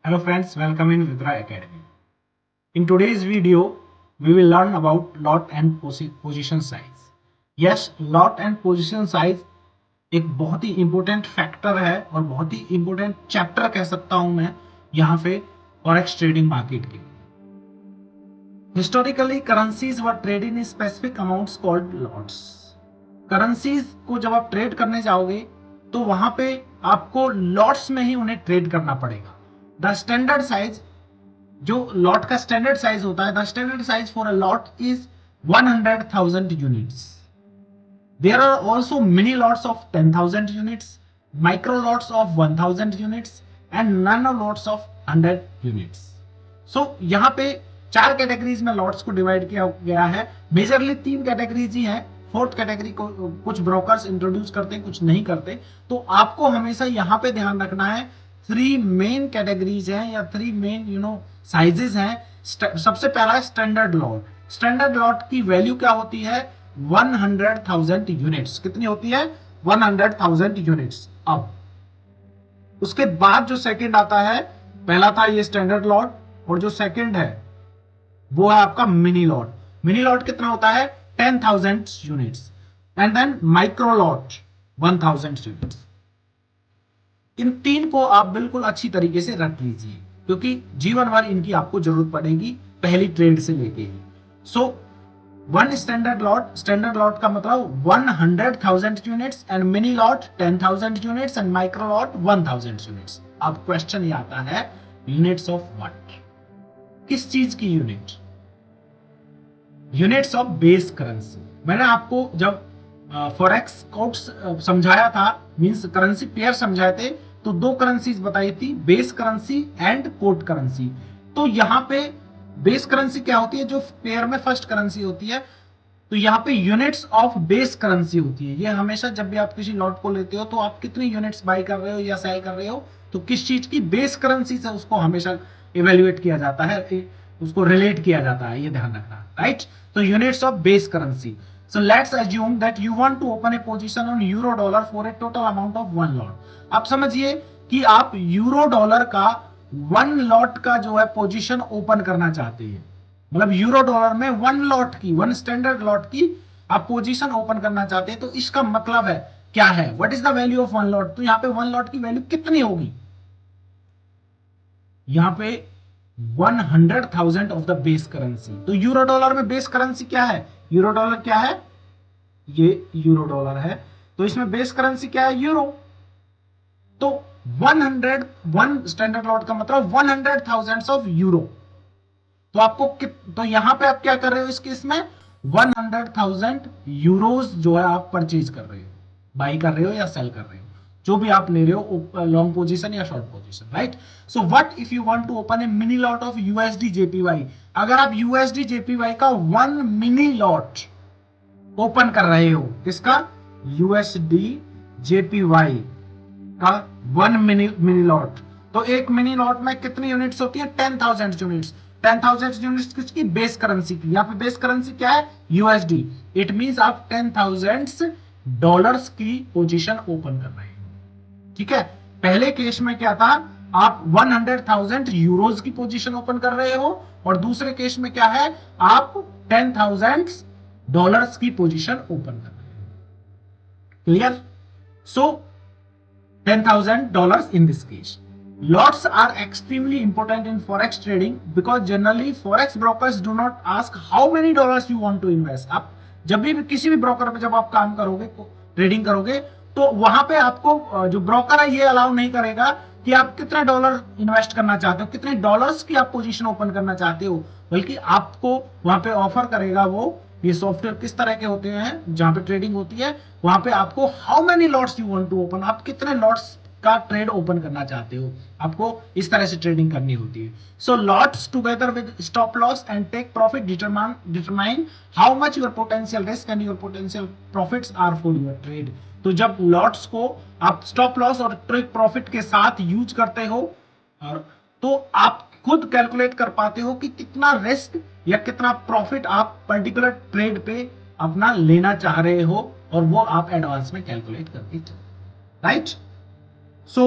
Hello friends, welcome in Vidra Academy. In today's video, we will learn about lot and position size. Yes, lot and position size एक बहुत ही important factor है और बहुत ही important chapter कह सकता हूं मैं यहाँ पे फॉरेक्स ट्रेडिंग मार्केट की. Historically currencies were trade in specific amounts called lots. Currencies को जब आप ट्रेड करने जाओगे तो वहां पे आपको लॉट्स में ही उन्हें ट्रेड करना पड़ेगा. द स्टैंडर्ड साइज जो लॉट का स्टैंडर्ड साइज होता है, the standard size for a lot is 100,000 units. There are also mini lots of 10,000 units, micro lots of 1,000 units and nano lots of 100 units. So यहाँ पे चार categories में lots को divide किया गया है. मेजरली तीन कैटेगरीज ही है. फोर्थ कैटेगरी को कुछ ब्रोकर्स इंट्रोड्यूस करते हैं, कुछ नहीं करते. तो आपको हमेशा यहाँ पे ध्यान रखना है थ्री मेन कैटेगरीज हैं या थ्री मेन साइजेस हैं. सबसे पहला है स्टैंडर्ड लॉट. स्टैंडर्ड लॉट की वैल्यू क्या होती है? 100,000 यूनिट्स. कितनी होती है? 100,000 यूनिट्स. अब उसके बाद जो सेकंड आता है, पहला था ये स्टैंडर्ड लॉट और जो सेकंड है वो है आपका मिनी लॉट. मिनी लॉट कितना होता है? 10,000 units. And then micro lot 1,000 units. इन तीन को आप बिल्कुल अच्छी तरीके से रख लीजिए क्योंकि जीवन भर इनकी आपको जरूरत पड़ेगी पहली ट्रेड से लेके. सो वन स्टैंडर्ड लॉट का मतलब 100,000 units and mini lot 10,000 units and micro lot 1,000 units. अब क्वेश्चन ये आता है, यूनिट्स ऑफ व्हाट? किस चीज की unit? Units of base currency. मैंने आपको जब फॉरेक्स कोड्स समझाया था, मींस करेंसी पेयर समझाए थे, तो दो करेंसीज बताई थी, base currency and code currency. तो यहाँ पे बेस करेंसी क्या होती है? जो पेयर में फर्स्ट करेंसी होती है. तो यहाँ पे यूनिट्स ऑफ बेस करेंसी होती है. ये हमेशा जब भी आप किसी लॉट को लेते हो तो आप कितनी यूनिट्स बाई कर रहे हो या सेल कर रहे हो, तो किस चीज की बेस करेंसी से उसको हमेशा इवेल्युएट किया जाता है, उसको रिलेट किया जाता है. ये ध्यान रखना, राइट? तो units of base currency. So let's assume that you want to open a position on euro dollar for a total amount of 1 lot. आप समझिए कि आप यूरो डॉलर का 1 लॉट का जो है पोजीशन ओपन करना चाहते हैं. मतलब यूरो डॉलर में 1 लॉट की, 1 स्टैंडर्ड लॉट की आप पोजीशन ओपन करना चाहते हैं. तो इसका मतलब है क्या है? What is the value of 1 lot? तो यहाँ पे 1 लॉट की वैल्यू कितनी होगी? यहाँ पे 100,000 ऑफ द बेस करेंसी. तो यूरो डॉलर में बेस करेंसी क्या है? यूरो डॉलर क्या है? ये यूरो डॉलर है. तो इसमें बेस करेंसी क्या है? यूरो. तो 101 स्टैंडर्ड लॉट का मतलब 100,000 ऑफ यूरो. तो आपको तो यहां पे आप क्या कर रहे हो? इस केस में 100,000 यूरोज जो है आप परचेज कर रहे हो, बाई कर रहे हो या सेल कर रहे हो, जो भी आप ले रहे हो, लॉन्ग पोजीशन या short position, right? So what if you want to open a mini lot of USD JPY? अगर आप यूएसडी जेपीवाई का 1 मिनी लॉट ओपन कर रहे हो, किसका? यूएसडी जेपीवाई का 1 मिनी लॉट. तो एक मिनी लॉट में कितनी यूनिट्स होती है? 10,000 यूनिट्स. 10,000 यूनिट्स किसकी? बेस करेंसी की. यहाँ पे बेस करेंसी क्या है? यूएसडी. इट मींस आप 10,000 डॉलर्स की पोजीशन ओपन कर रहे हैं. ठीक है? पहले केस में क्या था? आप 100,000 यूरोज की पोजीशन ओपन कर रहे हो और दूसरे केस में क्या है? आप 10,000 डॉलर्स की पोजीशन ओपन कर रहे हो. Clear? So $10,000 in this case. Lots are extremely important in forex trading because generally forex brokers do not ask how many dollars you want to invest. आप जब भी किसी भी ब्रोकर पे जब आप काम करोगे, ट्रेडिंग करोगे, तो वहां पे आपको जो ब्रोकर है ये अलाउ नहीं करेगा कि आप कितने डॉलर इन्वेस्ट करना चाहते हो, कितने डॉलर्स की आप पोजीशन ओपन करना चाहते हो, बल्कि आपको वहां पे ऑफर करेगा वो. ये सॉफ्टवेयर किस तरह के होते हैं जहां पे ट्रेडिंग होती है, वहां पे आपको how many lots you want to open, आप कितने लॉट्स का ट्रेड ओपन करना चाहते हो, आपको इस तरह से ट्रेडिंग करनी होती है. So lots together with stop loss and take profit determine how much your potential risk and your potential profits are for your trade. तो जब लॉट्स को आप स्टॉप लॉस और टेक प्रॉफिट के साथ यूज करते हो, और तो आप खुद कैलकुलेट कर पाते हो कि कितना रिस्क या कितना प्रॉफिट आप पर्टिकुलर ट्रेड पे अपना लेना चाह रहे हो, और वो आप एडवांस में कैलकुलेट करके, राइट? सो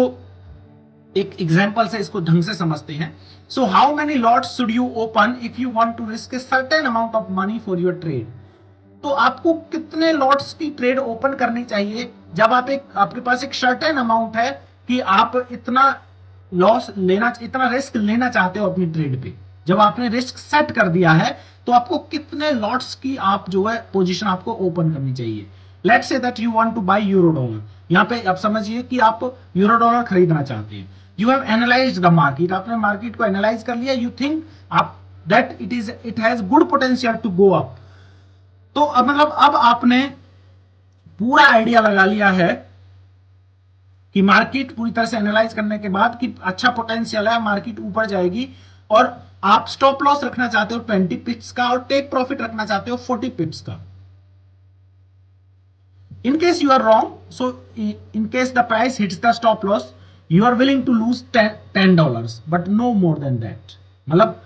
एक एग्जाम्पल से इसको ढंग से समझते हैं. So how many lots should you open if you want to risk a certain amount of money for your trade. तो आपको कितने लॉट्स की ट्रेड ओपन करनी चाहिए जब आपके पास एक सर्टेन अमाउंट है कि आप इतना लॉस लेना, इतना रिस्क लेना चाहते हो अपनी ट्रेड पे. जब आपने रिस्क सेट कर दिया है तो आपको कितने लॉट्स की आप जो है पोजीशन आपको ओपन करनी चाहिए. Let's say that you want to buy euro dollar. यहाँ पे आप समझिए कि आप यूरो डॉलर खरीदना चाहते हैं. You have analysed the market, आपने मार्केट को एनालाइज कर लिया. यू थिंक आप that it has good potential to go up. तो मतलब अब आपने पूरा आइडिया लगा लिया है कि मार्केट पूरी तरह से एनालाइज करने के बाद कि अच्छा पोटेंशियल है, मार्केट ऊपर जाएगी, और आप स्टॉप लॉस रखना चाहते हो 20 पिप्स का और टेक प्रॉफिट रखना चाहते हो 40 पिप्स का. In case you are wrong, so in case the price hits the stop loss, you are willing to lose $10, but no more than that. मतलब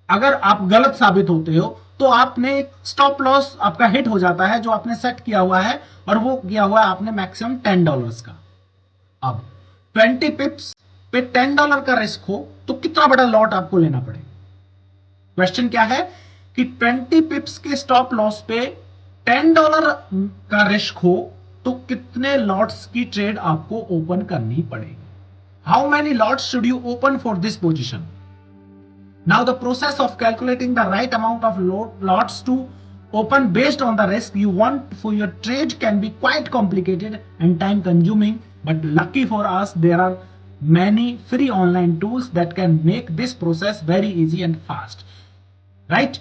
अगर आप गलत साबित होते हो तो आपने स्टॉप लॉस आपका हिट हो जाता है जो आपने सेट किया हुआ है, और वो किया हुआ है आपने मैक्सिमम $10 का. अब 20 पिप्स पे $10 का रिस्क हो तो कितना बड़ा लॉट आपको लेना पड़ेगा. क्वेश्चन क्या है कि 20 पिप्स के स्टॉप लॉस पे $10 का रिस्क हो तो कितने लॉट्स की ट्रेड आपको ओपन करनी पड़ेगी. How many lots should you open for this position. Now the process of calculating the right amount of lots to open based on the risk you want for your trade can be quite complicated and time consuming, but lucky for us there are many free online tools that can make this process very easy and fast. Right?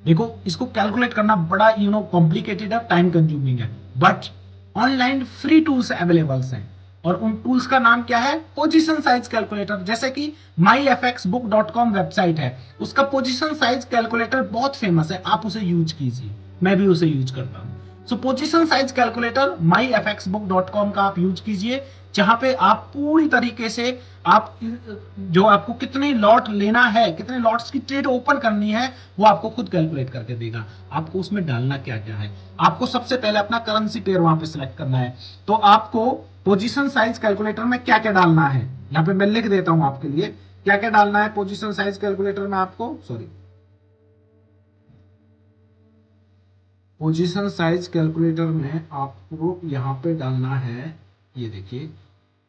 देखो, इसको calculate करना बड़ा complicated है, time consuming है, but online free tools available हैं. और उन tools का नाम क्या है? Position size calculator. जैसे कि myfxbook.com वेबसाइट है, उसका पोजीशन साइज कैलकुलेटर बहुत फेमस है, आप उसे यूज कीजिए. मैं भी उसे यूज करता हूं. सो पोजीशन साइज कैलकुलेटर myfxbook.com का आप यूज कीजिए, जहां पे आप पूरी तरीके से आप जो आपको कितने लॉट लेना है, कितने लॉट्स की ट्रेड ओपन करनी है, वो आपको खुद कैलकुलेट करके देगा. आपको उसमें डालना क्या क्या है. आपको सबसे पहले अपना करेंसी पेयर वहां पे सिलेक्ट करना है. तो आपको पोजीशन साइज कैलकुलेटर में क्या क्या डालना है, यहाँ पे मैं लिख देता हूं आपके लिए क्या क्या डालना है. पोजीशन साइज कैलकुलेटर में आपको पोजीशन साइज कैलकुलेटर में आपको यहां पे डालना है, ये देखिए,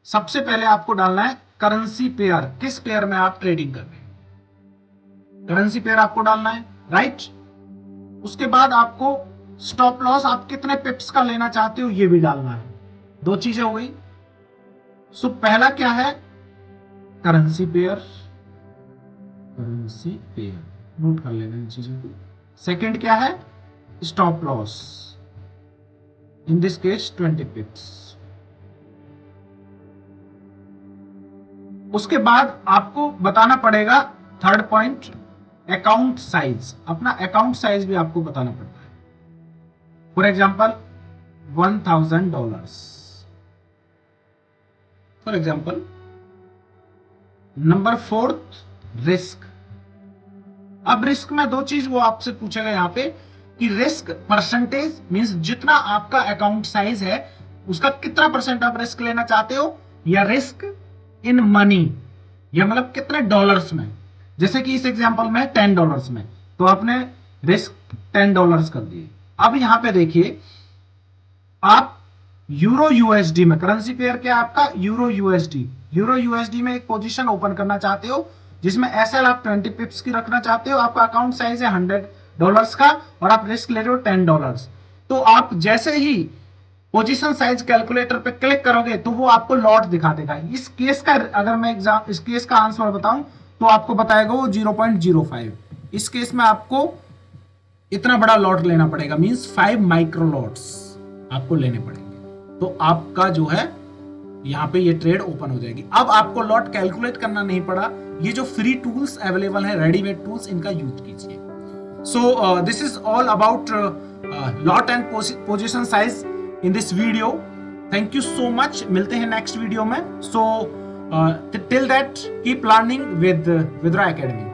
सबसे पहले आपको डालना है करेंसी पेयर. किस पेयर में आप ट्रेडिंग कर रहे हैं, करेंसी पेयर आपको डालना है, राइट. उसके बाद आपको स्टॉप लॉस आप कितने पिप्स का लेना चाहते हो ये भी डालना है. दो चीजें हो गई. सो पहला क्या है? करेंसी पेयर नोट कर लेना इन चीजों को. सेकंड क्या है? Stop loss, in this case 20 पिप्स. उसके बाद आपको बताना पड़ेगा थर्ड पॉइंट, अकाउंट साइज. अपना अकाउंट साइज भी आपको बताना पड़ता है. For example $1000 for example. Number 4, risk. अब रिस्क में दो चीज वो आपसे पूछेगा यहाँ पे कि रिस्क परसेंटेज मींस जितना आपका अकाउंट साइज है उसका कितना परसेंट आप रिस्क लेना चाहते हो, या रिस्क इन मनी, या मतलब कितने डॉलर्स में. जैसे कि इस एग्जांपल में $10 में, तो आपने रिस्क $10 कर दिए. अब यहां पे देखिए, आप यूरो यूएसडी में, करेंसी पेयर क्या आपका? यूरो यूएसडी में एक पोजीशन ओपन करना चाहते हो जिसमें एसएल आप 20 पिप्स की रखना चाहते हो. आपका अकाउंट साइज है $100 का और आप रिस्क ले रहे हो $10. तो आप जैसे ही पोजीशन साइज कैलकुलेटर पे क्लिक करोगे तो वो आपको लॉट दिखा देगा. इस केस का अगर मैं इस केस का आंसर बताऊं तो आपको बताएगा वो 0.05. इस केस में आपको इतना बड़ा लॉट लेना पड़ेगा, मींस 5 माइक्रो लॉट्स आपको लेने पड़ेंगे. तो आपका जो है यहाँ पे ये ट्रेड ओपन हो जाएगी. अब आपको लॉट कैलकुलेट करना नहीं पड़ा. ये जो फ्री टूल्स अवेलेबल है, रेडीमेड टूल्स, इनका यूज कीजिए. So this is all about lot and position size in this video. Thank you so much. मिलते हैं नेक्स्ट वीडियो में. So till that keep learning with Vidra Academy.